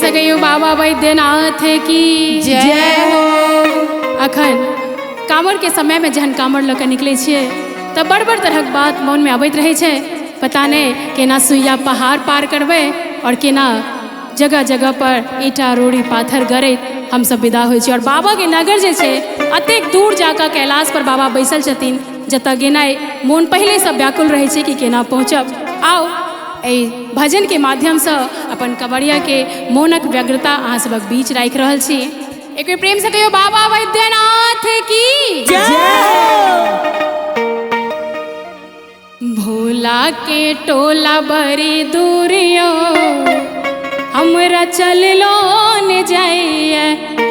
सकैयो बाबा वैद्यनाथ की जय हो। अखन कामर के समय में जहन कामर लऽ के निकले छिए तब बड़ बड़ तरहक बात मन में आबैत रहे छे। पता नहीं केना सुइया पहाड़ पार करबे और केना जगह जगह पर ईटा रोड़ी पाथर गड़ैत हम सब विदा होइ छी। और बाबा के नगर जे छे अतेक दूर जाकर कैलाश पर बाबा बैसल छथिन जतऽ गेनाइ मोन पहले से व्याकुल रहे छे कि केना पहुँचब। आओ ए भजन के माध्यम से अपन कवड़िया के मोनक व्यग्रता अहाँ सबक बीच राखि रहल छी। एक बेर प्रेम से कहियो बाबा वैद्यनाथ की भोला के टोला बड़ी दूरियो हमरा चललो न जाइए।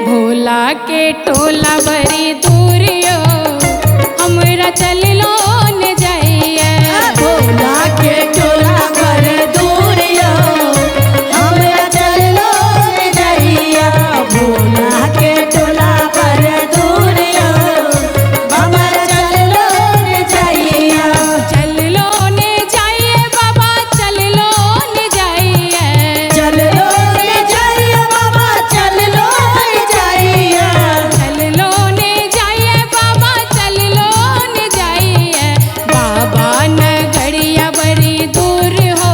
भोला के टोला बड़ी दूरियो हमरा चललो न जाइए। भोला के टोला बड़ी दूरियो हमरा चललो न जाइए। भोला के टोला बड़ी दूरियो हमरा चललो न जाइए। चललो न जाइए बाबा चललो न जाइए। चललो न जाइए बाबा चललो न जाइए। चललो न जाइए बाबा चललो न जाइए। बाबा नगरिया बड़ी दूर हो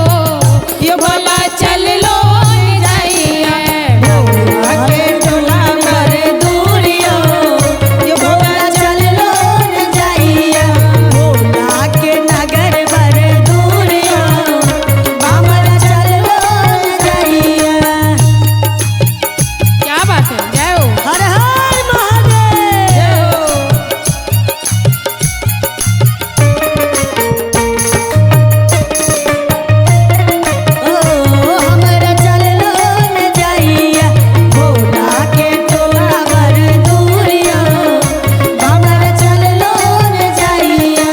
ये भोला चललो न जाइए। भोला के टोला बड़ी दूरियो ये भोला चललो न जाइए। भोला के नगर बड़ी दूरियो हमरा चललो न जाइए। क्या बात है, जय हो। हर हर महादेव। ओ हमरा चललो न जाइए। भोला के टोला बड़ी दूरियो हमरा चललो न जाइए।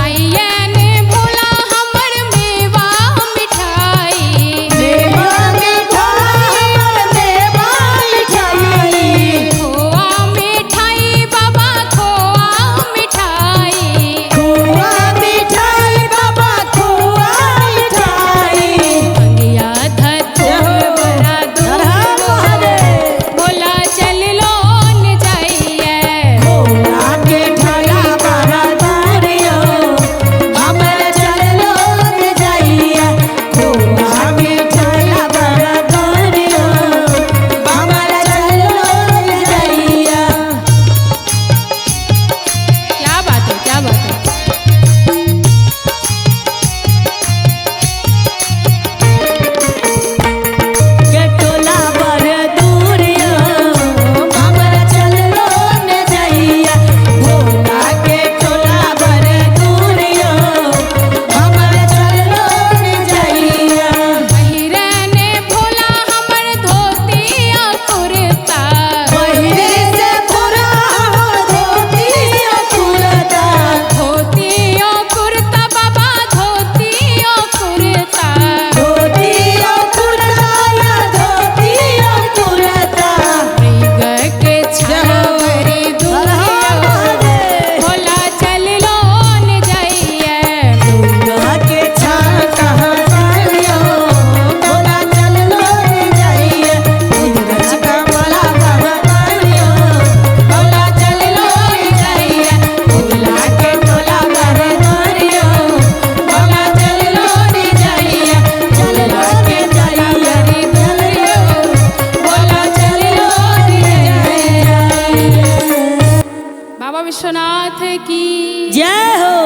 आइए ने भोला हमर मेवा मिठाई। मेवा मिठाई हमर मेवा मिठाई। खोआ मिठाई बाबा खोआ मिठाई। खोआ मिठाई बाबा खोआ मिठाई। अंगिया धतूर बड़ा दूर हो भोला चललो न जाइए। भोला के ठोला बड़ा दूरियो हमरा चललो न जाइए। भोला के ठोला बड़ा दूरियो हमरा चललो न जाइए। क्या बात है, क्या बात है। के टोला बड़ी दूरियो हमरा चललो न जाइए। भोला के टोला बड़ी दूरियो हमरा चललो न जाइए। पहिरे ने भोला हमर धोती आ कुर्ता। पहिरे से पूरा हमर धोती कुर्ता। धोती ओ कुर्ता बाबा धोती ओ कुर्ता। धोती कुर्ता या धोती कुर्ता। मृग के छाया बड़ी दूरियो भोला चललो न जाइए। दुर्गा के छान कहाँ पाइयो भोला चललो न जाइए। दुर्गा का माला कहाँ पाइयो भोला चललो न जाइए। भोला के टोला बड़ी दूरियो भोला चललो न जाइए। चललो के जाइए रे दूरियो भोला चललो न जाइए। बाबा विश्वनाथ की जय हो।